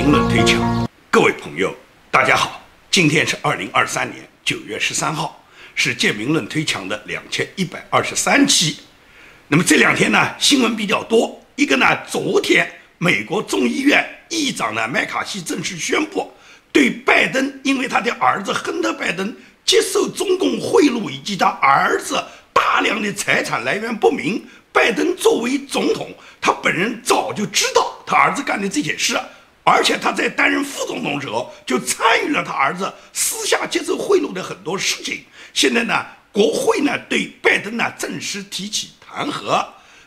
评论推墙，各位朋友，大家好，今天是2023年9月13号，是建民论推墙的2123期。那么这两天呢，新闻比较多。一个呢，昨天美国众议院议长呢麦卡锡正式宣布，对拜登因为他的儿子亨特·拜登接受中共贿赂以及他儿子大量的财产来源不明，拜登作为总统，他本人早就知道他儿子干的这些事，而且他在担任副总统时候就参与了他儿子私下接受贿赂的很多事情。现在呢，国会呢对拜登呢正式提起弹劾，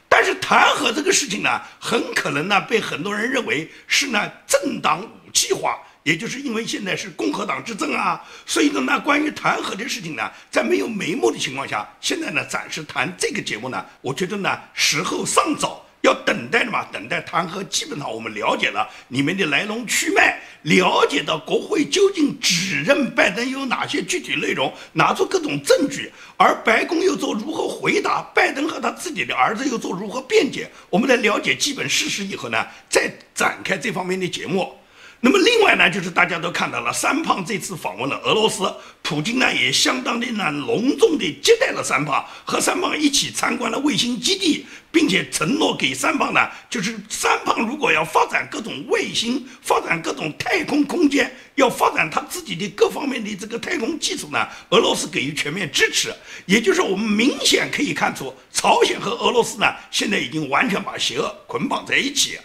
但是弹劾这个事情呢，很可能呢被很多人认为是呢政党武器化。也就是因为现在是共和党执政啊，所以呢，关于弹劾的事情呢，在没有眉目的情况下，现在呢暂时谈这个节目呢，我觉得呢时候尚早，要等待的嘛，等待弹劾。基本上我们了解了里面的来龙去脉，了解到国会究竟指认拜登有哪些具体内容，拿出各种证据，而白宫又做如何回答，拜登和他自己的儿子又做如何辩解。我们来了解基本事实以后呢，再展开这方面的节目。那么另外呢，就是大家都看到了，三胖这次访问了俄罗斯，普京呢也相当的呢隆重地接待了三胖，和三胖一起参观了卫星基地，并且承诺给三胖呢，就是三胖如果要发展各种卫星，发展各种太空空间，要发展他自己的各方面的这个太空技术呢，俄罗斯给予全面支持。也就是我们明显可以看出，朝鲜和俄罗斯呢现在已经完全把邪恶捆绑在一起。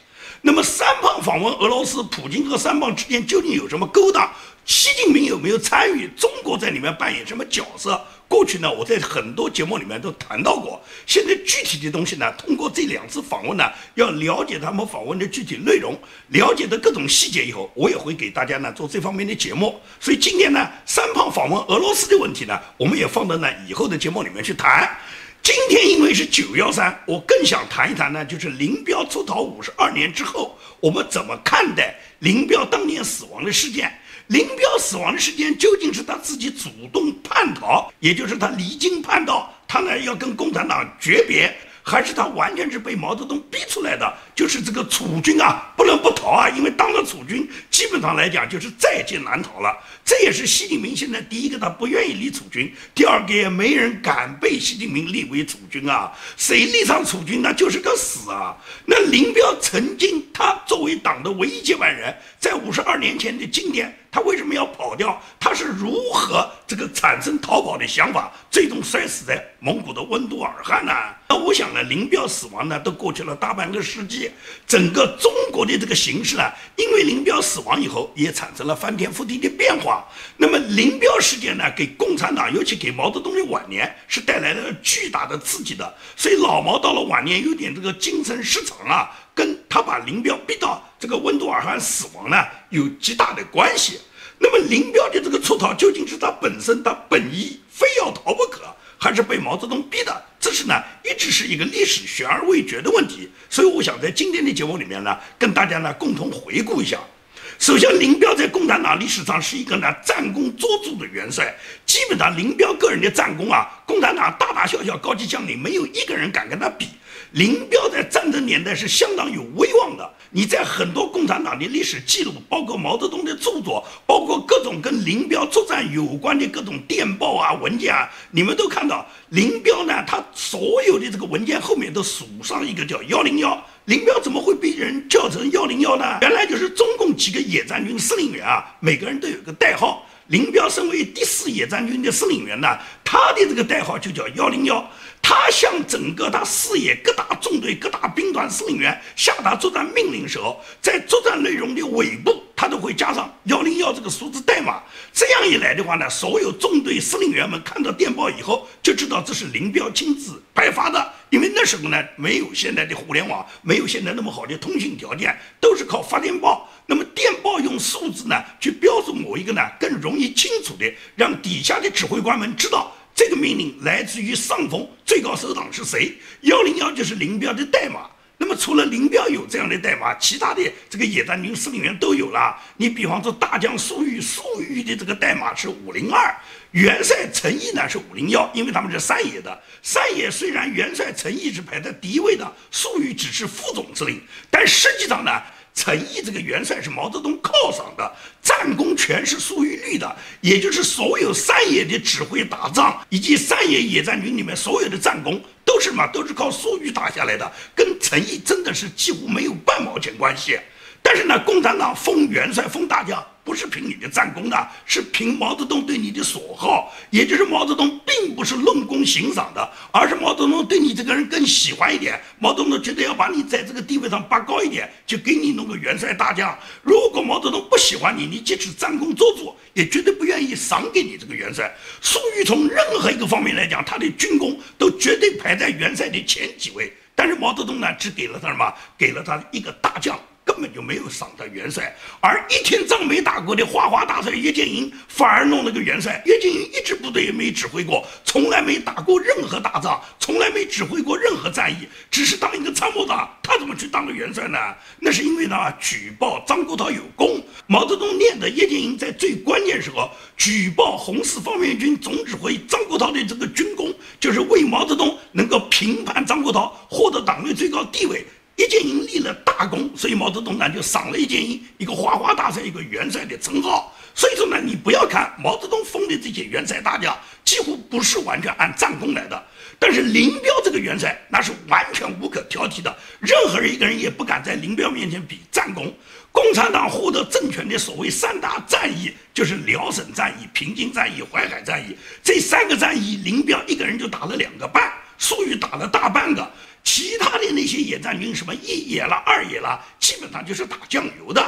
那么三胖访问俄罗斯，普京和三胖之间究竟有什么勾当？习近平有没有参与？中国在里面扮演什么角色？过去呢，我在很多节目里面都谈到过。现在具体的东西呢，通过这两次访问呢，要了解他们访问的具体内容，了解的各种细节以后，我也会给大家呢做这方面的节目。所以今天呢，三胖访问俄罗斯的问题呢，我们也放到呢以后的节目里面去谈。今天因为是913，我更想谈一谈呢，就是林彪出逃52年之后，我们怎么看待林彪当年死亡的事件？林彪死亡的事件究竟是他自己主动叛逃，也就是他离经叛道，他呢要跟共产党诀别，还是他完全是被毛泽东逼出来的？就是这个储君啊，不能不逃啊，因为当了储君，基本上来讲就是在劫难逃了。这也是习近平现在第一个他不愿意立储君，第二个也没人敢被习近平立为储君啊，谁立上储君那就是个死啊。那林彪曾经他作为党的唯一接班人，在52年前的今天，他为什么要跑掉？他是如何这个产生逃跑的想法，最终摔死在蒙古的温都尔汗呢？那我想呢，林彪死亡呢，都过去了大半个世纪，整个中国的这个形势呢，因为林彪死亡以后，也产生了翻天覆地的变化。那么林彪事件呢，给共产党，尤其给毛泽东的晚年，是带来了巨大的刺激的。所以老毛到了晚年，有点这个精神失常啊，跟他把林彪逼到这个温都尔汗死亡呢，有极大的关系。那么林彪的这个出逃，究竟是他本身他本意非要逃不可，还是被毛泽东逼的？这是呢一直是一个历史悬而未决的问题。所以我想在今天的节目里面呢，跟大家呢共同回顾一下。首先，林彪在共产党历史上是一个呢战功卓著的元帅，基本上林彪个人的战功啊，共产党大大小小高级将领没有一个人敢跟他比。林彪在战争年代是相当有威望的，你在很多共产党的历史记录，包括毛泽东的著作，包括各种跟林彪作战有关的各种电报啊、文件啊，你们都看到林彪呢，他所有的这个文件后面都署上一个叫101。林彪怎么会被人叫成101呢？原来就是中共几个野战军司令员啊，每个人都有个代号。林彪身为第4野战军的司令员呢，他的这个代号就叫101。他向整个他4野各大纵队、各大兵团司令员下达作战命令时候，在作战内容的尾部，他都会加上101这个数字代码。这样一来的话呢，所有纵队司令员们看到电报以后，就知道这是林彪亲自派发的。因为那时候呢，没有现在的互联网，没有现在那么好的通讯条件，都是靠发电报。那么电报用数字呢去标注某一个呢，更容易清楚的让底下的指挥官们知道这个命令来自于上峰最高首长是谁。101就是林彪的代码。那么除了林彪有这样的代码，其他的这个野战军司令员都有了。你比方说大将粟裕的这个代码是502，元帅陈毅呢是501，因为他们是3野的。3野虽然元帅陈毅是排在第1位的，粟裕只是副总司令，但实际上呢，陈毅这个元帅是毛泽东犒赏的，战功全是粟裕律的，也就是所有三野的指挥打仗以及三野野战军里面所有的战功都是什么？都是靠粟裕打下来的，跟陈毅真的是几乎没有半毛钱关系。但是呢，共产党封元帅封大将不是凭你的战功的，是凭毛泽东对你的所好，也就是毛泽东并不是论功行赏的，而是毛泽东对你这个人更喜欢一点，毛泽东觉得要把你在这个地位上拔高一点，就给你弄个元帅大将。如果毛泽东不喜欢你，你即使战功卓著，也绝对不愿意赏给你这个元帅。粟裕从任何一个方面来讲，他的军功都绝对排在元帅的前几位，但是毛泽东呢，只给了他什么？给了他一个大将，根本就没有赏他元帅。而一天仗没打过的花花大帅叶剑英反而弄了个元帅。叶剑英一支部队也没指挥过，从来没打过任何大仗，从来没指挥过任何战役，只是当一个参谋长。他怎么去当个元帅呢？那是因为呢，举报张国焘有功。毛泽东念的叶剑英在最关键时候举报红四方面军总指挥张国焘的这个军功，就是为毛泽东能够评判张国焘获得党内最高地位，叶剑英立了大功，所以毛泽东呢就赏了叶剑英一个花花大帅、一个元帅的称号。所以说呢，你不要看毛泽东封的这些元帅大将，几乎不是完全按战功来的。但是林彪这个元帅那是完全无可挑剔的，任何一个人也不敢在林彪面前比战功。共产党获得政权的所谓三大战役，就是辽沈战役、平津战役、淮海战役。这三个战役，林彪一个人就打了2个半，粟裕打了大半个。其他的那些野战军，什么一野啦、二野啦，基本上就是打酱油的。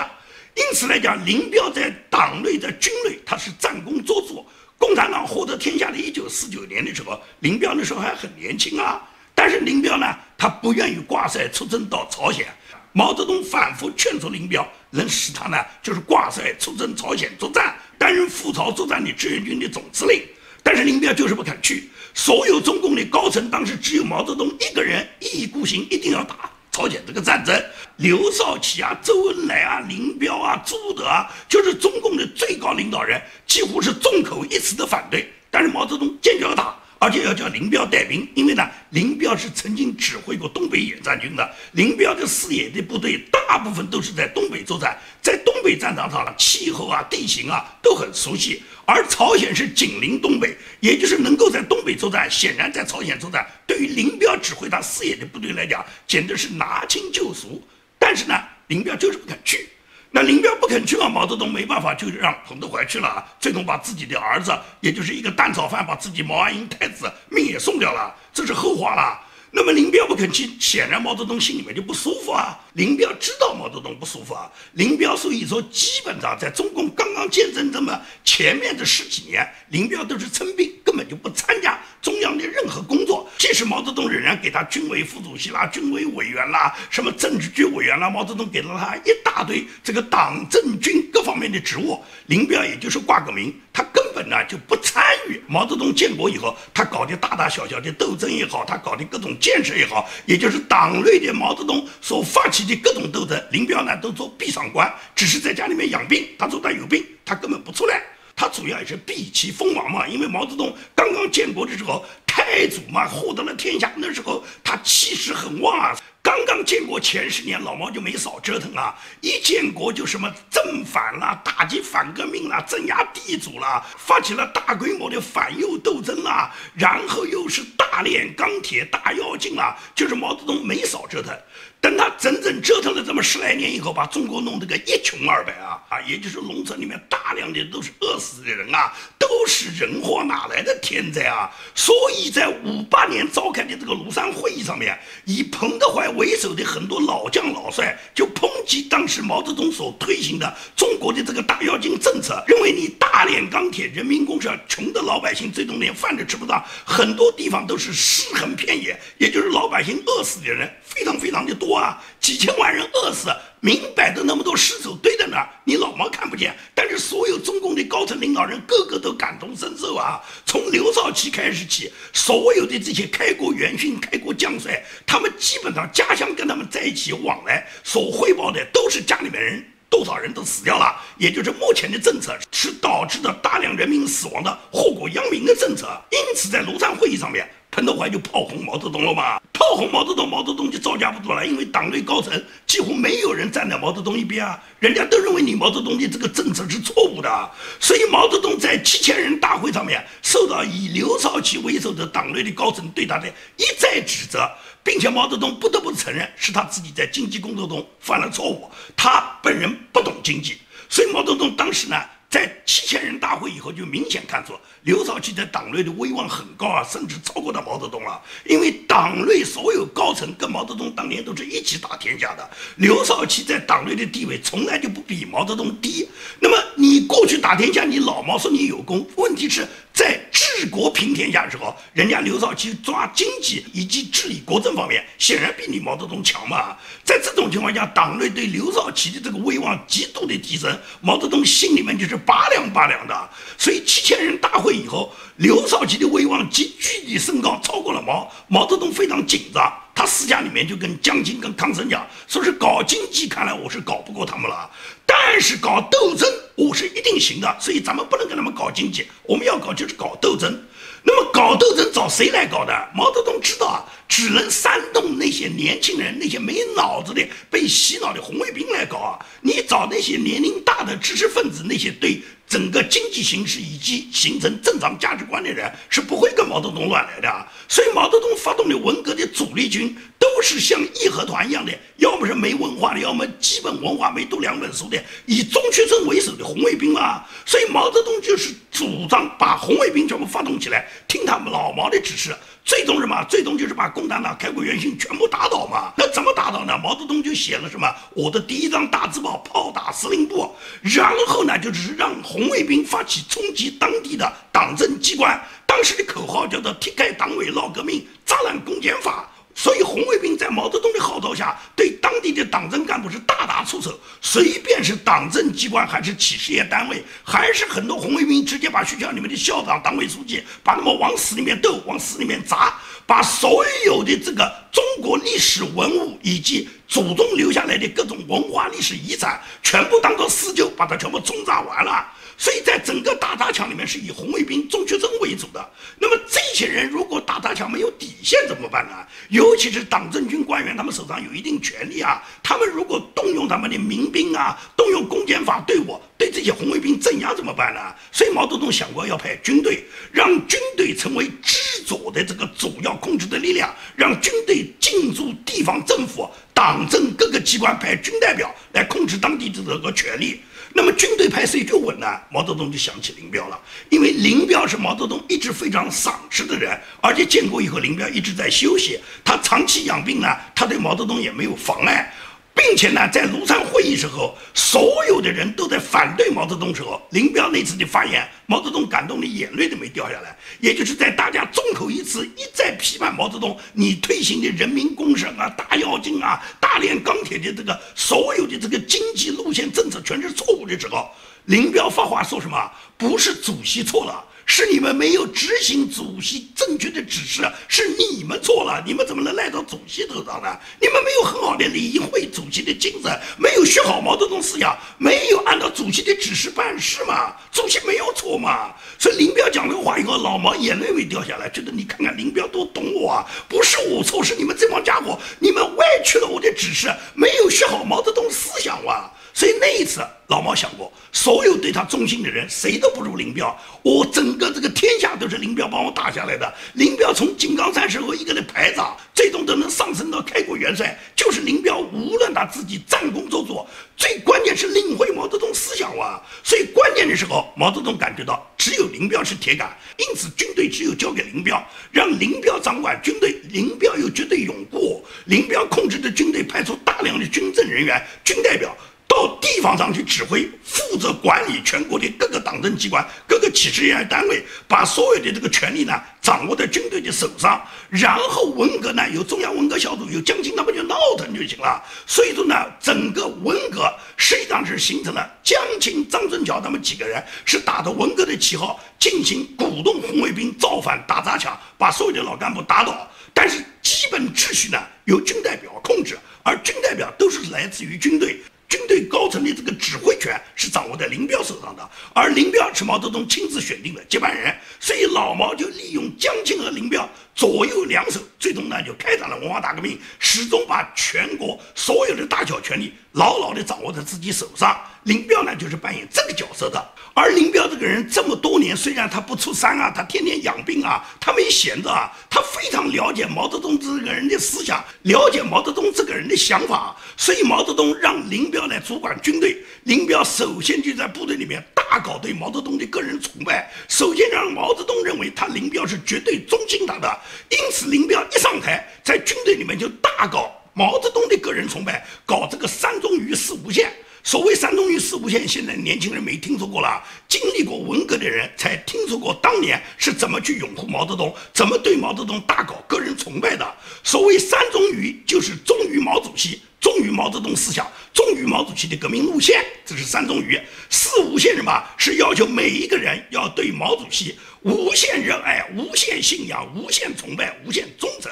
因此来讲，林彪在党内在军内他是战功卓著。共产党获得天下的1949年的时候，林彪那时候还很年轻啊。但是林彪呢，他不愿意挂帅出征到朝鲜。毛泽东反复劝说林彪，能使他呢就是挂帅出征朝鲜作战，担任赴朝作战的志愿军的总司令。但是林彪就是不肯去。所有中共的高层当时只有毛泽东一个人一意孤行，一定要打朝鲜这个战争。刘少奇啊、周恩来啊、林彪啊、朱德啊，就是中共的最高领导人，几乎是众口一词的反对。但是毛泽东坚决要打，而且要叫林彪带兵，因为呢，林彪是曾经指挥过东北野战军的。林彪的四野的部队大部分都是在东北作战，在东北战场上了，气候啊、地形啊都很熟悉。而朝鲜是紧邻东北，也就是能够在东北作战。显然，在朝鲜作战，对于林彪指挥他四野的部队来讲，简直是拿轻就熟。但是呢，林彪就是不肯去。那林彪不肯去嘛，毛泽东没办法，就让彭德怀去了，最终把自己的儿子，也就是一个蛋炒饭，把自己毛岸英太子命也送掉了，这是后话了。那么林彪不肯去，显然毛泽东心里面就不舒服啊。林彪知道毛泽东不舒服啊。林彪所以说，基本上在中共刚刚建政这么前面的10几年，林彪都是称病，根本就不参加中央的任何工作。即使毛泽东仍然给他军委副主席啦、军委委员啦、什么政治局委员啦，毛泽东给了他一大堆这个党政军各方面的职务，林彪也就是挂个名，他根本呢就不参与。毛泽东建国以后，他搞的大大小小的斗争也好，他搞的各种建设也好，也就是党内的毛泽东所发起的各种斗争，林彪呢都做壁上观，只是在家里面养病。他说他有病，他根本不出来。他主要也是避其锋芒嘛，因为毛泽东刚刚建国的时候，太祖嘛获得了天下，那时候他气势很旺啊。刚刚建国前10年，老毛就没少折腾啊！一建国就什么正反啦、打击反革命啦、镇压地主啦，发起了大规模的反右斗争啦，然后又是大炼钢铁、大跃进啦，就是毛泽东没少折腾。等他整整折腾了这么10来年以后，把中国弄得个一穷二白啊！也就是农村里面大量的都是饿死的人啊，都是人祸，哪来的天灾啊？所以在58年召开的这个庐山会议上面，以彭德怀为首的很多老将老帅就抨击当时毛泽东所推行的中国的这个大跃进政策，认为你大炼钢铁，人民公社穷的老百姓最终连饭都吃不上，很多地方都是尸横遍野，也就是老百姓饿死的人非常非常的多啊，几千万人饿死，明摆的那么多尸首堆在那儿，你老毛看不见，但是所有中共的高层领导人个个都感同身受啊。从刘少奇开始起，所有的这些开国元勋、开国将帅，他们基本上家乡跟他们在一起往来，所汇报的都是家里面人多少人都死掉了，也就是目前的政策是导致的大量人民死亡的祸国殃民的政策。因此在庐山会议上面，彭德怀就炮轰毛泽东了嘛，炮轰毛泽东，毛泽东就招架不住了，因为党内高层几乎没有人站在毛泽东一边啊，人家都认为你毛泽东的这个政策是错误的，所以毛泽东在7000人大会上面受到以刘少奇为首的党内的高层对他的一再指责，并且毛泽东不得不承认是他自己在经济工作中犯了错误，他本人不懂经济，所以毛泽东当时呢，在7000人大会以后就明显看出刘少奇在党内的威望很高啊，甚至超过了毛泽东了。因为党内所有高层跟毛泽东当年都是一起打天下的，刘少奇在党内的地位从来就不比毛泽东低。那么你过去打天下，你老毛说你有功，问题是在治国平天下的时候，人家刘少奇抓经济以及治理国政方面显然比你毛泽东强嘛。在这种情况下，党内对刘少奇的这个威望极度的提升，毛泽东心里面就是拔凉拔凉的。所以7000人大会以后，刘少奇的威望急剧地升高，超过了毛泽东非常紧张，他私下里面就跟江青跟康生讲，说是搞经济看来我是搞不过他们了，但是搞斗争我是一定行的，所以咱们不能跟他们搞经济，我们要搞就是搞斗争。那么搞斗争找谁来搞的？毛泽东知道啊，只能煽动那些年轻人，那些没脑子的被洗脑的红卫兵来搞啊。你找那些年龄大的知识分子，那些对整个经济形势以及形成正常价值观的人，是不会跟毛泽东乱来的啊。所以毛泽东发动的文革的主力军都是像义和团一样的，要么是没文化的，要么基本文化没读2本书的，以钟学春为首的红卫兵嘛。所以毛泽东就是主张把红卫兵全部发动起来，听他们老毛的指示，最终什么？最终就是把共产党开国元勋全部打倒嘛。那怎么打倒呢？毛泽东就写了什么？我的第一张大字报炮打司令部，然后呢，就是让红卫兵发起冲击当地的党政机关。当时的口号叫做踢开党委闹革命，扎烂公检法。所以红卫兵在毛泽东的号召下，对当地的党政干部是大打出手，随便是党政机关还是企事业单位，还是很多红卫兵直接把学校里面的校长、党委书记把他们往死里面斗，往死里面砸，把所有的这个中国历史文物以及祖宗留下来的各种文化历史遗产全部当做私臼，把它全部冲炸完了。所以在整个打砸抢里面是以红卫兵钟学春为主的。那么这些人如果打砸抢没有底线怎么办呢？尤其是党政军官员，他们手上有一定权力啊，他们如果动用他们的民兵啊，动用公检法对这些红卫兵镇压怎么办呢？所以毛泽东想过要派军队，让军队成为知左的这个主要控制的力量，让军队进驻地方政府、党政各个机关，派军代表来控制当地的这个权力。那么军队派谁就稳呢？毛泽东就想起林彪了，因为林彪是毛泽东一直非常赏识的人，而且建国以后林彪一直在休息，他长期养病呢，他对毛泽东也没有妨碍。并且呢，在庐山会议时候，所有的人都在反对毛泽东时候，林彪那次的发言，毛泽东感动的眼泪都没掉下来。也就是在大家众口一词，一再批判毛泽东，你推行的人民公审啊、大跃进啊、大炼钢铁的这个所有的这个经济路线政策全是错误的时候，林彪发话说什么？不是主席错了，是你们没有执行主席正确的指示，是你们错了，你们怎么能赖到主席头上呢？你们没有很好的理会主席的精神，没有学好毛泽东思想，没有按照主席的指示办事嘛，主席没有错嘛。所以林彪讲这个话以后，老毛眼泪没掉下来，觉得你看看林彪多懂我啊，不是我错，是你们这帮家伙，你们歪曲了我的指示，没有学好毛泽东思想啊。所以那一次老毛想过，所有对他忠心的人谁都不如林彪，我整个这个天下都是林彪帮我打下来的。林彪从井冈山时候一个的排长，最终都能上升到开国元帅，就是林彪无论他自己战功周作，最关键是领会毛泽东思想啊。所以关键的时候，毛泽东感觉到只有林彪是铁杆，因此军队只有交给林彪，让林彪掌管军队，林彪有绝对拥护，林彪控制的军队派出大量的军政人员、军代表到地方上去指挥，负责管理全国的各个党政机关、各个企事业单位，把所有的这个权力呢掌握在军队的手上。然后文革呢有中央文革小组，有江青，他们就闹腾就行了。所以说呢，整个文革实际上是形成了江青、张春桥他们几个人是打着文革的旗号，进行鼓动红卫兵造反、打砸抢，把所有的老干部打倒。但是基本秩序呢由军代表控制，而军代表都是来自于军队。军队高层的这个指挥权是掌握在林彪手上的，而林彪是毛泽东亲自选定的接班人，所以老毛就利用江青和林彪左右两手，最终呢就开展了文化大革命，始终把全国所有的大小权力牢牢地掌握在自己手上。林彪呢就是扮演这个角色的。而林彪这个人这么多年，虽然他不出山啊，他天天养病啊，他没闲着啊，他非常了解毛泽东这个人的思想，了解毛泽东这个人的想法，所以毛泽东让林彪来主管军队。林彪首先就在部队里面大搞对毛泽东的个人崇拜，首先让毛泽东认为他林彪是绝对忠心他的，因此林彪一上台，在军队里面就大搞毛泽东的个人崇拜，搞这个三忠于四无限。所谓三忠于四无限，现在年轻人没听说过了，经历过文革的人才听说过当年是怎么去拥护毛泽东，怎么对毛泽东大搞个人崇拜的。所谓三忠于，就是忠于毛主席，忠于毛泽东思想，忠于毛主席的革命路线，这是三忠于。四无限什么？是要求每一个人要对毛主席无限热爱、无限信仰、无限崇拜、无限忠诚。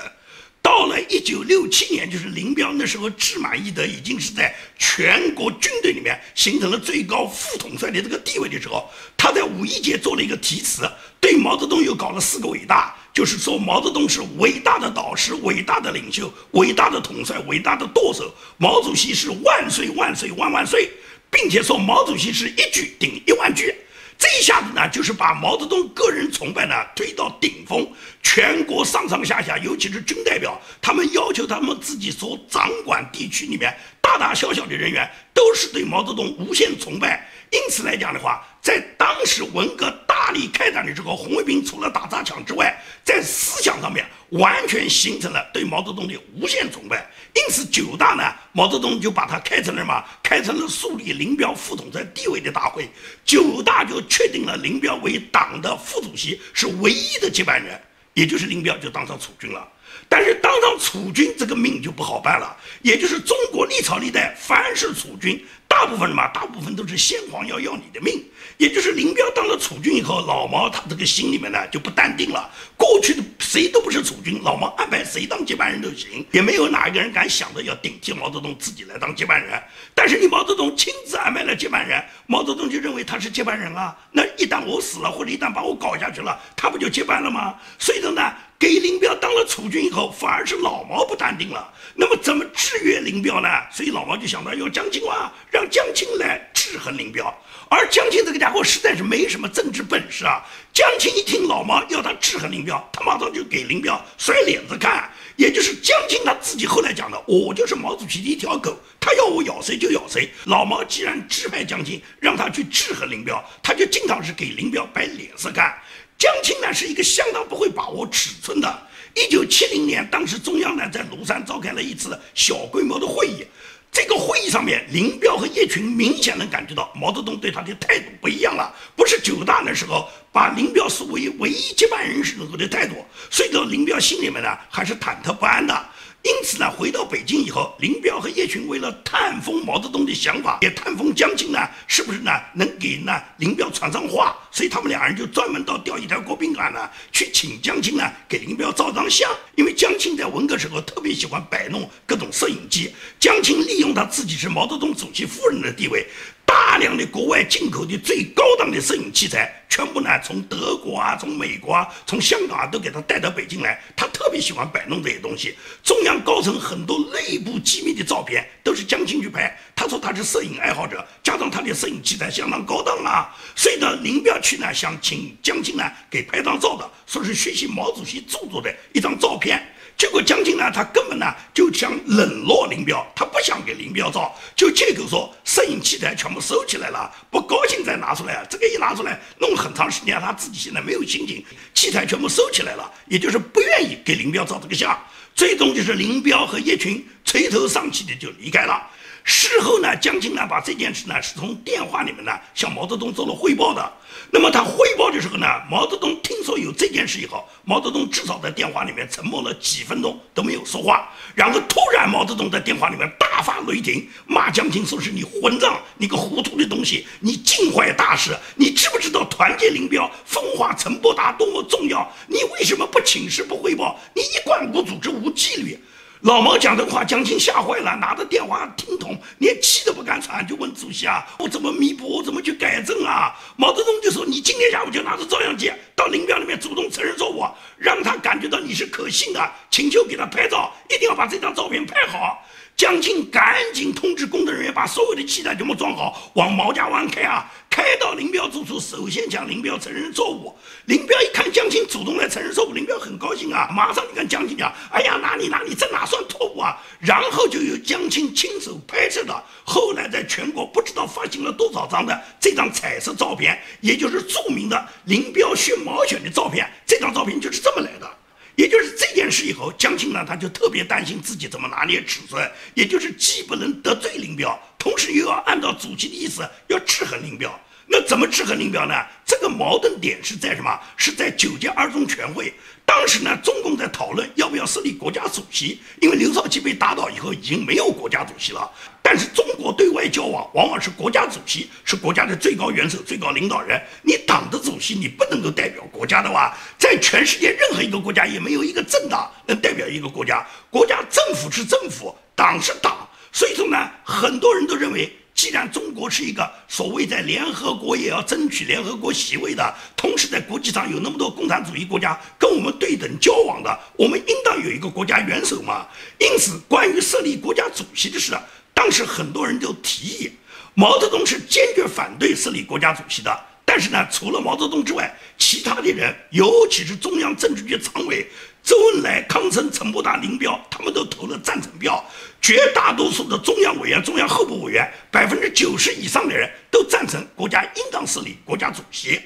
到了1967年，就是林彪那时候志满意得，已经是在全国军队里面形成了最高副统帅的这个地位的时候，他在五一节做了一个题词，对毛泽东又搞了4个伟大，就是说毛泽东是伟大的导师、伟大的领袖、伟大的统帅、伟大的舵手，毛主席是万岁万岁万万岁，并且说毛主席是一句顶10000句。这一下子呢，就是把毛泽东个人崇拜呢推到顶峰，全国上上下下，尤其是军代表，他们要求他们自己所掌管地区里面大大小小的人员都是对毛泽东无限崇拜。因此来讲的话，在当时文革大力开展的时候，红卫兵除了打砸抢之外，在思想上面完全形成了对毛泽东的无限崇拜。因此9大呢，毛泽东就把它开成了什么？开成了树立林彪副统帅地位的大会。9大就确定了林彪为党的副主席，是唯一的接班人，也就是林彪就当上储君了。但是当上储君这个命就不好办了，也就是中国历朝历代凡是储君，大部分什么？大部分都是先皇要你的命。也就是林彪当了储君以后，老毛他这个心里面呢就不淡定了。过去的谁都不是储君，老毛安排谁当接班人都行，也没有哪一个人敢想着要顶替毛泽东自己来当接班人。但是你毛泽东亲自安排了接班人，毛泽东就认为他是接班人啊。那一旦我死了，或者一旦把我搞下去了，他不就接班了吗？所以说呢，给林彪当了储君以后，反而是老毛不淡定了。那么怎么制约林彪呢？所以老毛就想到要江青啊，让江青来制衡林彪。而江青这个家伙实在是没什么政治本事啊。江青一听老毛要他制衡林彪，他马上就给林彪甩脸子看。也就是江青他自己后来讲的，我就是毛主席的一条狗，他要我咬谁就咬谁。老毛既然指派江青让他去制衡林彪，他就经常是给林彪摆脸色看。江青呢是一个相当不会把握尺寸的。1970年，当时中央呢在庐山召开了一次小规模的会议。这个会议上面，林彪和叶群明显能感觉到毛泽东对他的态度不一样了，不是9大那时候把林彪视为唯一接班人时候的态度，所以说林彪心里面呢还是忐忑不安的。因此呢，回到北京以后，林彪和叶群为了探风毛泽东的想法，也探风江青呢，是不是呢能给呢林彪传上话，所以他们2人就专门到钓鱼台国宾馆呢去请江青呢给林彪照张相。因为江青在文革时候特别喜欢摆弄各种摄影机，江青利用他自己是毛泽东主席夫人的地位，大量的国外进口的最高档的摄影器材，全部呢从德国啊、从美国啊、从香港啊都给他带到北京来。他特别喜欢摆弄这些东西。中央高层很多内部机密的照片都是江青去拍。他说他是摄影爱好者，加上他的摄影器材相当高档啊，所以呢，林彪去呢想请江青呢给拍张照的，说是学习毛主席著作的一张照片。结果江青呢，他根本呢就想冷落林彪，他不想给林彪照，就借口说摄影器材全部收起来了，不高兴再拿出来。这个一拿出来，弄很长时间，他自己现在没有心情，器材全部收起来了，也就是不愿意给林彪照这个相。最终就是林彪和叶群垂头丧气的就离开了。事后呢，江青呢把这件事呢是从电话里面呢向毛泽东做了汇报的。那么他汇报的时候呢，毛泽东听说有这件事以后，毛泽东至少在电话里面沉默了几分钟都没有说话。然后突然毛泽东在电话里面大发雷霆，骂江青说是你混账，你个糊涂的东西，你尽坏大事，你知不知道团结林彪、分化陈伯达多么重要？你为什么不请示不汇报？你一贯无组织无纪律。老毛讲这话，江青吓坏了，拿着电话听筒，连气都不敢喘，就问主席啊，我怎么弥补，我怎么去改正啊？毛泽东就说，你今天下午就拿着照相机到林彪那边主动承认错误，让他感觉到你是可信的，请求给他拍照，一定要把这张照片拍好。江青赶紧通知工作人员把所有的器材全部装好，往毛家湾开啊！开到林彪住处，首先向林彪承认错误。林彪一看江青主动来承认错误，林彪很高兴啊，马上就跟江青讲：“哎呀，哪里，这哪算错误啊？”然后就由江青亲手拍摄的，后来在全国不知道发行了多少张的这张彩色照片，也就是著名的林彪选毛选的照片。这张照片就是这么来的。也就是这件事以后，江青呢他就特别担心自己怎么拿捏尺寸，也就是既不能得罪林彪，同时又要按照主席的意思要制衡林彪。那怎么制衡林彪呢？这个矛盾点是在什么？是在9届二中全会。当时呢，中共在讨论要不要设立国家主席，因为刘少奇被打倒以后，已经没有国家主席了。但是中国对外交往往往是国家主席是国家的最高元首、最高领导人，你党的主席你不能够代表国家的话，在全世界任何一个国家也没有一个政党能代表一个国家，国家政府是政府，党是党。所以说呢，很多人都认为，既然中国是一个所谓在联合国也要争取联合国席位的，同时在国际上有那么多共产主义国家跟我们对等交往的，我们应当有一个国家元首嘛。因此，关于设立国家主席的事，当时很多人就提议，毛泽东是坚决反对设立国家主席的。但是呢，除了毛泽东之外，其他的人，尤其是中央政治局常委周恩来、康生、陈伯达、林彪，他们都投了赞成票。绝大多数的中央委员、中央候补委员，90%以上的人都赞成国家应当设立国家主席。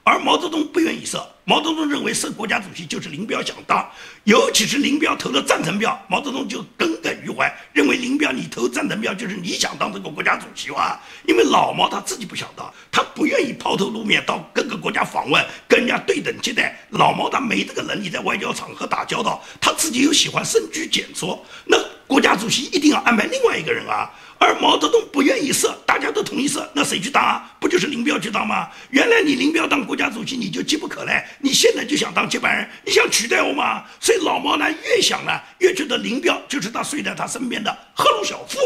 而毛泽东不愿意设，毛泽东认为设国家主席就是林彪想当，尤其是林彪投了赞成票，毛泽东就耿耿于怀，认为林彪你投赞成票就是你想当这个国家主席哇。因为老毛他自己不想当，他不愿意抛头露面到各个国家访问，跟人家对等接待。老毛他没这个能力在外交场合打交道，他自己又喜欢深居简出，那国家主席一定要安排另外一个人啊。而毛泽东不愿意设，大家都同意设，那谁去当啊？不就是林彪去当吗？原来你林彪当国家主席你就急不可耐，你现在就想当接班人，你想取代我吗？所以老毛呢越想呢越觉得林彪就是他睡在他身边的赫鲁晓夫，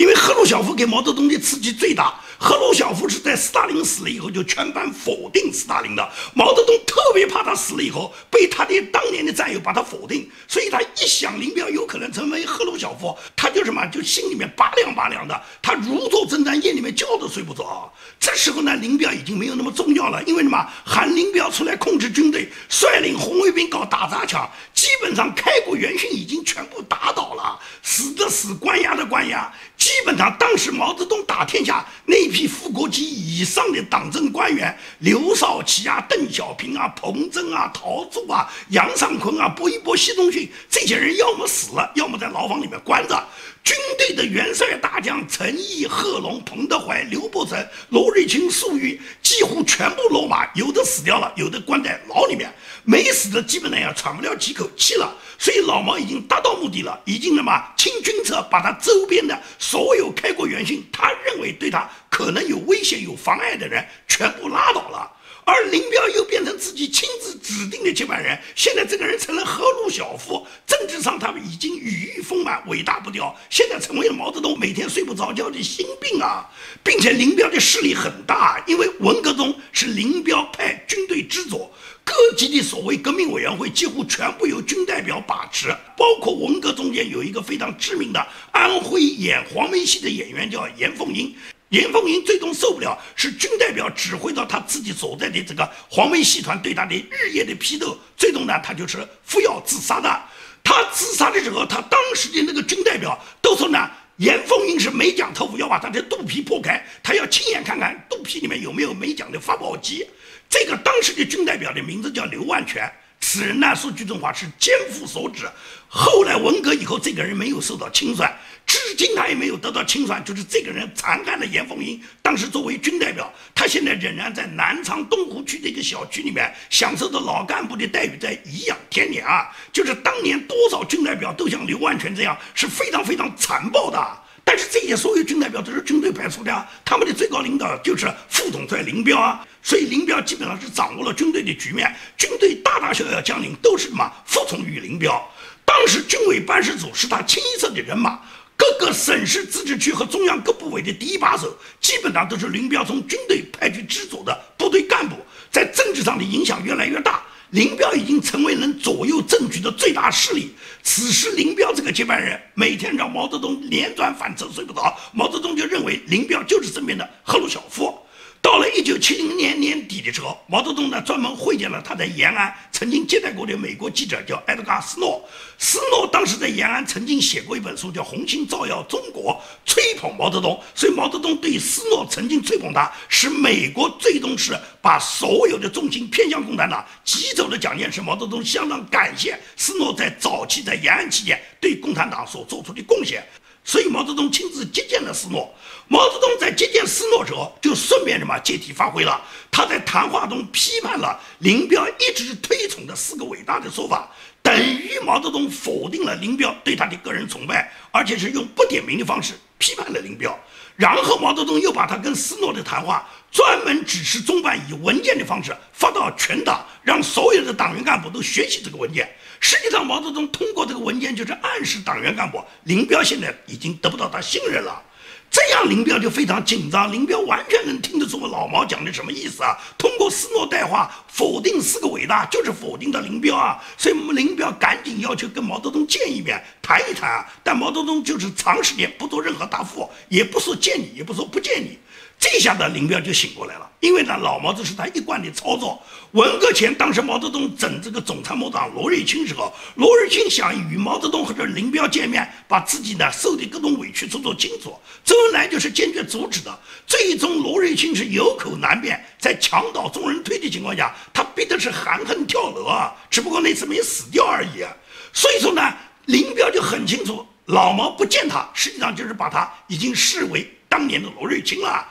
因为赫鲁晓夫给毛泽东的刺激最大。赫鲁晓夫是在斯大林死了以后就全盘否定斯大林的，毛泽东特别怕他死了以后被他的当年的战友把他否定，所以他一想林彪有可能成为赫鲁晓夫，他就什么就心里面拔凉拔凉的，他如坐针毡，夜里面觉都睡不着。这时候呢，林彪已经没有那么重要了，因为什么？喊林彪出来控制军队，率领红卫兵搞打砸抢，基本上开国元勋已经全部打倒了，死的死，关押的关押。基本上当时毛泽东打天下那一批副国级以上的党政官员，刘少奇啊、邓小平啊、彭真啊、陶铸啊、杨尚昆啊、薄一波、习仲勋，这些人要么死了，要么在牢房里面关着。军队的元帅大将陈毅、贺龙、彭德怀、刘伯承、罗瑞卿、粟裕几乎全部落马，有的死掉了，有的关在牢里面，没死的基本上也喘不了几口气了。所以老毛已经达到目的了，已经清军策，把他周边的所有开国元勋，他认为对他可能有威胁、有妨碍的人全部拉倒了。而林彪又变成自己亲自指定的接班人，现在这个人成了赫鲁晓夫，政治上他们已经羽翼丰满、伟大不掉，现在成为了毛泽东每天睡不着觉的心病啊！并且林彪的势力很大，因为文革中是林彪派军队之左，各级的所谓革命委员会几乎全部由军代表把持，包括文革中间有一个非常知名的安徽演黄梅戏的演员叫严凤英。严凤英最终受不了，是军代表指挥到他自己所在的这个黄梅戏团对他的日夜的批斗，最终呢，他就是服药自杀的。他自杀的时候，他当时的那个军代表都说呢，严凤英是美蒋特务，要把他的肚皮破开，他要亲眼看看肚皮里面有没有美蒋的发报机。这个当时的军代表的名字叫刘万全，此人呢，说句真话是奸夫所指。后来文革以后，这个人没有受到清算，至今他也没有得到清算，就是这个人残害了严凤英。当时作为军代表，他现在仍然在南昌东湖区的一个小区里面享受着老干部的待遇，在颐养天年啊。就是当年多少军代表都像刘万全这样，是非常非常残暴的。但是这些所有军代表都是军队派出的啊，他们的最高领导就是副统帅林彪啊，所以林彪基本上是掌握了军队的局面，军队大大小小将领都是服从于林彪。当当时军委办事组是他清一色的人马，各个省市自治区和中央各部委的第一把手，基本上都是林彪从军队派去直属的部队干部，在政治上的影响越来越大。林彪已经成为能左右政局的最大势力。此时林彪这个接班人每天让毛泽东连转反侧睡不着，毛泽东就认为林彪就是身边的赫鲁晓夫。到了1970年年底的时候，毛泽东呢专门会见了他在延安曾经接待过的美国记者，叫埃德加·斯诺。斯诺当时在延安曾经写过一本书叫《红星照耀中国》，吹捧毛泽东，所以毛泽东对斯诺曾经吹捧他，使美国最终是把所有的重心偏向共产党，急走的蒋介石。毛泽东相当感谢斯诺在早期在延安期间对共产党所做出的贡献。所以毛泽东亲自接见了斯诺。毛泽东在接见斯诺时候，就顺便借题发挥了。他在谈话中批判了林彪一直推崇的4个伟大的说法，等于毛泽东否定了林彪对他的个人崇拜，而且是用不点名的方式批判了林彪。然后毛泽东又把他跟斯诺的谈话专门指示中办以文件的方式发到全党，让所有的党员干部都学习这个文件。实际上毛泽东通过这个文件就是暗示党员干部，林彪现在已经得不到他信任了。这样林彪就非常紧张，林彪完全能听得出老毛讲的什么意思啊。通过斯诺带话否定4个伟大，就是否定的林彪啊。所以林彪赶紧要求跟毛泽东见一面谈一谈啊，但毛泽东就是长时间不做任何答复，也不说见你，也不说不见你。这下呢，林彪就醒过来了，因为呢，老毛这是他一贯的操作。文革前，当时毛泽东整这个总参谋长罗瑞卿时候，罗瑞卿想与毛泽东或者林彪见面，把自己呢受的各种委屈说清楚。周恩来就是坚决阻止的。最终，罗瑞卿是有口难辩，在墙倒众人推的情况下，他逼的是含恨跳楼啊，只不过那次没死掉而已啊。所以说呢，林彪就很清楚，老毛不见他，实际上就是把他已经视为当年的罗瑞卿了。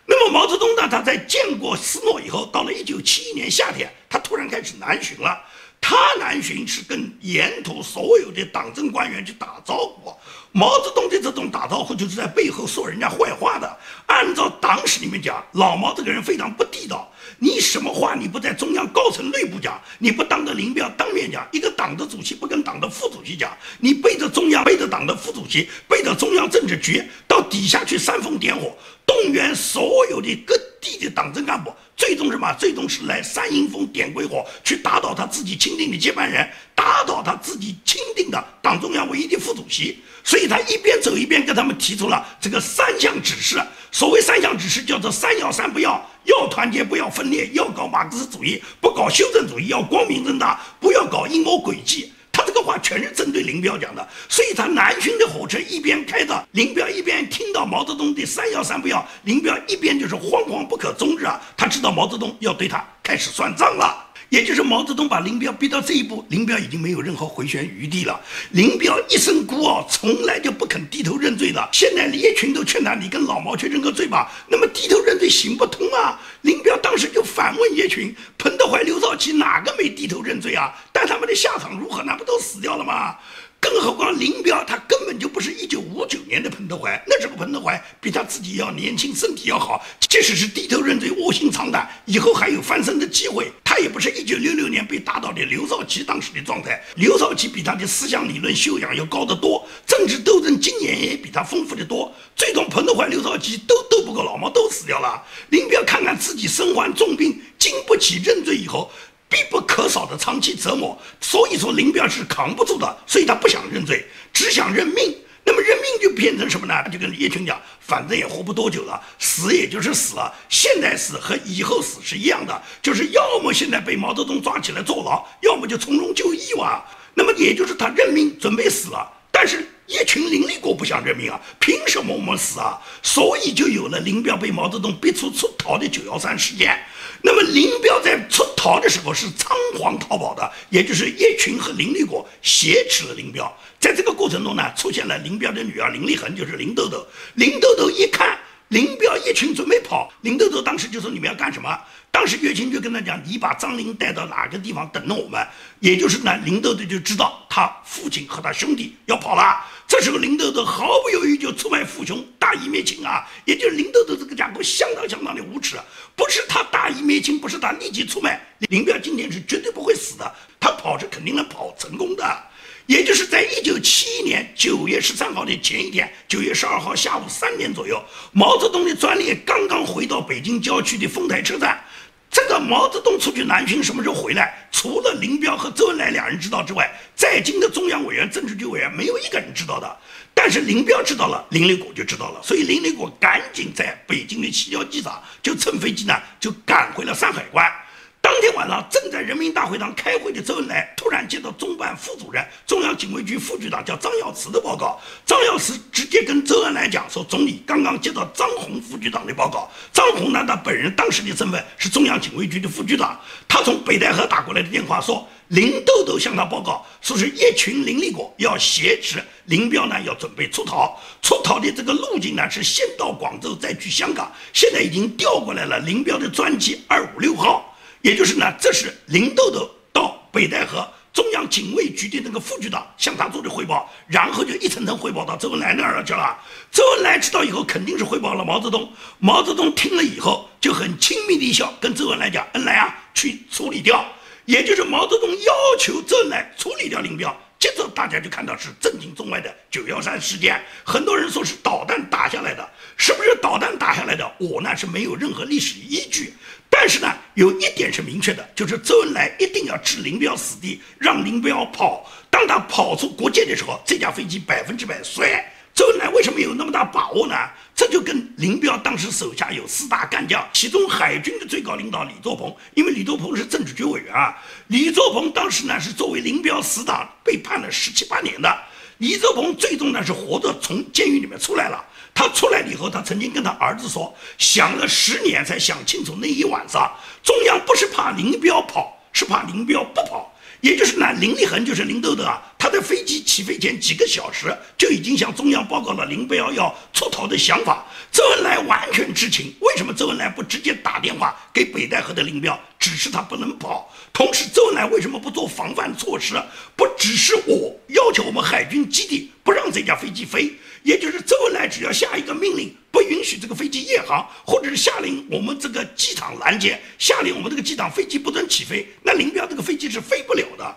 那么毛泽东呢？他在见过斯诺以后，到了1971年夏天，他突然开始南巡了。他南巡是跟沿途所有的党政官员去打招呼。毛泽东的这种打招呼就是在背后说人家坏话的。按照党史里面讲，老毛这个人非常不地道。你什么话你不在中央高层内部讲，你不当着林彪当面讲，一个党的主席不跟党的副主席讲，你背着中央，背着党的副主席，背着中央政治局到底下去煽风点火，动员所有的各地的党政干部，最终什么？最终是来煽阴风点鬼火，去打倒他自己钦定的接班人，打倒他自己钦定的党中央唯一的副主席。所以他一边走一边跟他们提出了这个3项指示。所谓3项指示叫做3要3不要：要团结不要分裂，要搞马克思主义不搞修正主义，要光明正大不要搞阴谋诡计。他这个话全是针对林彪讲的，所以他南巡的火车一边开着，林彪一边听到毛泽东的3要3不要，林彪一边就是惶惶不可终日啊！他知道毛泽东要对他开始算账了。也就是毛泽东把林彪逼到这一步，林彪已经没有任何回旋余地了。林彪一生孤傲，从来就不肯低头认罪的。现在李业群都劝他，你跟老毛去认个罪吧。那么低头认罪行不通啊！林彪当时就反问叶群：彭德怀、刘少奇哪个没低头认罪啊？但他们的下场如何？那不都死掉了吗？更何况林彪他根本就不是1959年的彭德怀，那时候彭德怀比他自己要年轻，身体要好，即使是低头认罪卧薪尝胆，以后还有翻身的机会。他也不是1966年被打倒的刘少奇当时的状态，刘少奇比他的思想理论修养要高得多，政治斗争经验也比他丰富得多。最终彭德怀、刘少奇都斗不过老毛，都死掉了。林彪看看自己身患重病，经不起认罪以后必不可少的长期折磨，所以说林彪是扛不住的，所以他不想认罪，只想认命。那么认命就变成什么呢？他就跟李业群讲，反正也活不多久了，死也就是死了，现在死和以后死是一样的，就是要么现在被毛泽东抓起来坐牢，要么就从容就义哇。那么也就是他认命准备死了，但是叶群、林立国不想认命啊，凭什么我们死啊？所以就有了林彪被毛泽东逼出逃的913事件。那么林彪在出逃的时候是仓皇逃跑的，也就是叶群和林立国挟持了林彪。在这个过程中呢，出现了林彪的女儿林立恒，就是林豆豆。林豆豆一看林彪叶群准备跑，林豆豆当时就说：“你们要干什么？”当时叶群就跟他讲：“你把张林带到哪个地方等着我们。”也就是呢，林豆豆就知道他父亲和他兄弟要跑了。这时候林豆豆毫不犹豫就出卖父兄，大义灭亲啊！也就是林豆豆这个家伙相当的无耻，不是他大义灭亲，不是他立即出卖，林彪今天是绝对不会死的，他跑是肯定能跑成功的。也就是在1971年9月13号的前一天，9月12号下午3点左右，毛泽东的专列刚刚回到北京郊区的丰台车站。这个毛泽东出去南巡什么时候回来？除了林彪和周恩来两人知道之外，在京的中央委员、政治局委员没有一个人知道的。但是林彪知道了，林立果就知道了，所以林立果赶紧在北京的西郊机场就乘飞机呢，就赶回了山海关。当天晚上正在人民大会堂开会的周恩来突然接到中办副主任、中央警卫局副局长叫张耀祠的报告。张耀祠直接跟周恩来讲说，总理刚刚接到张宏副局长的报告。张宏呢，他本人当时的身份是中央警卫局的副局长。他从北戴河打过来的电话说，林豆豆向他报告说是一群林立果要挟持林彪呢，要准备出逃。出逃的这个路径呢是先到广州再去香港，现在已经调过来了林彪的专机256号。也就是呢，这是林豆豆到北戴河中央警卫局的那个副局长向他做的汇报，然后就一层层汇报到周恩来那儿去了。周恩来知道以后肯定是汇报了毛泽东，毛泽东听了以后就很亲密的一笑，跟周恩来讲：“恩来啊，去处理掉。”也就是毛泽东要求周恩来处理掉林彪。接着大家就看到是震惊中外的913事件，很多人说是导弹打下来的，是不是导弹打下来的？我呢是没有任何历史依据，但是呢有一点是明确的，就是周恩来一定要置林彪死地，让林彪跑。当他跑出国界的时候，这架飞机100%摔。周恩来为什么有那么大把握呢？这就跟林彪当时手下有4大干将，其中海军的最高领导李作鹏，因为李作鹏是政治局委员啊，李作鹏当时呢是作为林彪死党被判了17、18年的。李作鹏最终呢是活着从监狱里面出来了。他出来了以后，他曾经跟他儿子说，想了10年才想清楚那一晚上，中央不是怕林彪跑，是怕林彪不跑。也就是呢，林立恒就是林豆豆啊，他在飞机起飞前几个小时就已经向中央报告了林彪要出逃的想法。周恩来完全知情，为什么周恩来不直接打电话给北戴河的林彪，指示他不能跑？同时，周恩来为什么不做防范措施，不指示我要求我们海军基地不让这架飞机飞？也就是周恩来只要下一个命令，不允许这个飞机夜航，或者是下令我们这个机场拦截，下令我们这个机场飞机不准起飞，那林彪这个飞机是飞不了的。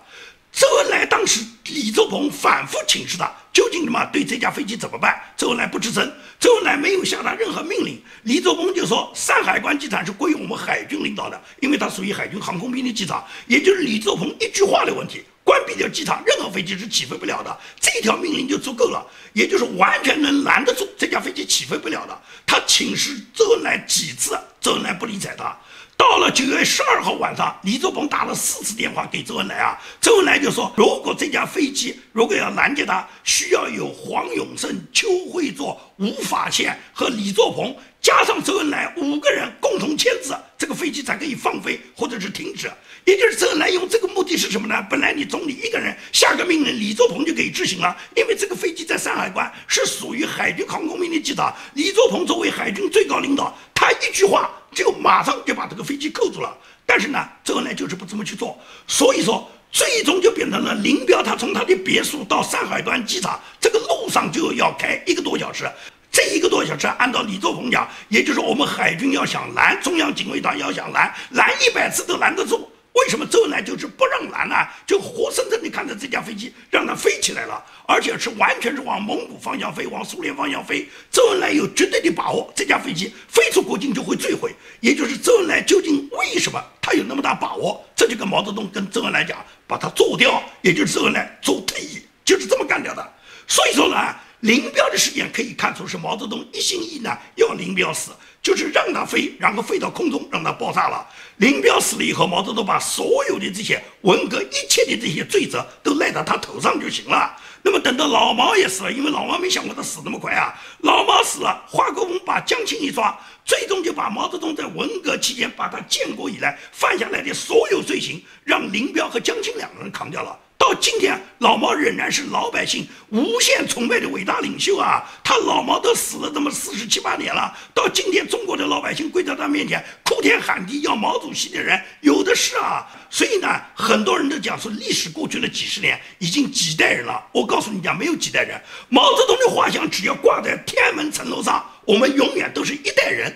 周恩来当时李作鹏反复请示他，究竟对这架飞机怎么办？周恩来不吱声，周恩来没有下达任何命令。李作鹏就说，山海关机场是归我们海军领导的，因为它属于海军航空兵的机场。也就是李作鹏一句话的问题，关闭掉机场，任何飞机是起飞不了的，这条命令就足够了，也就是完全能拦得住这架飞机起飞不了的。他请示周恩来几次，周恩来不理睬他。到了9月12号晚上，李作鹏打了4次电话给周恩来啊，周恩来就说，如果这架飞机如果要拦截他，需要有黄永胜、邱会作、吴法宪和李作鹏加上周恩来5个人共同签字，这个飞机才可以放飞或者是停止。也就是周恩来用这个目的是什么呢？本来你总理一个人下个命令，李作鹏就可以执行了，因为这个飞机在山海关是属于海军航空兵的机场，李作鹏作为海军最高领导，他一句话就马上就把这个飞机扣住了。但是呢，周恩来就是不这么去做，所以说最终就变成了林彪他从他的别墅到山海关机场这个路上就要开1个多小时。这1个多小时，按照李作鹏讲，也就是我们海军要想拦，中央警卫团要想拦100次都拦得住。为什么周恩来就是不让拦呢？就活生生的看着这架飞机让它飞起来了，而且是完全是往蒙古方向飞，往苏联方向飞。周恩来有绝对的把握，这架飞机飞出国境就会坠毁。也就是周恩来究竟为什么他有那么大把握？这就跟毛泽东跟周恩来讲，把他做掉，也就是周恩来做退役，就是这么干掉的。所以说呢，林彪的事件可以看出是毛泽东一心一意呢要林彪死，就是让他飞，然后飞到空中让他爆炸了。林彪死了以后，毛泽东把所有的这些文革一切的这些罪责都赖到他头上就行了。那么等到老毛也死了，因为老毛没想过他死那么快啊，老毛死了，华国锋把江青一抓，最终就把毛泽东在文革期间把他建国以来犯下来的所有罪行，让林彪和江青2个人扛掉了。到今天，老毛仍然是老百姓无限崇拜的伟大领袖啊！他老毛都死了这么47、8年了，到今天中国的老百姓跪在他面前哭天喊地要毛主席的人有的是啊！所以呢，很多人都讲说历史过去了几十年，已经几代人了。我告诉你讲，没有几代人，毛泽东的画像只要挂在天安门城楼上，我们永远都是一代人。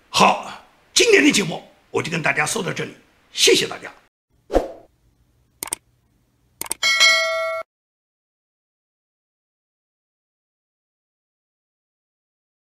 好，今天的节目我就跟大家说到这里，谢谢大家。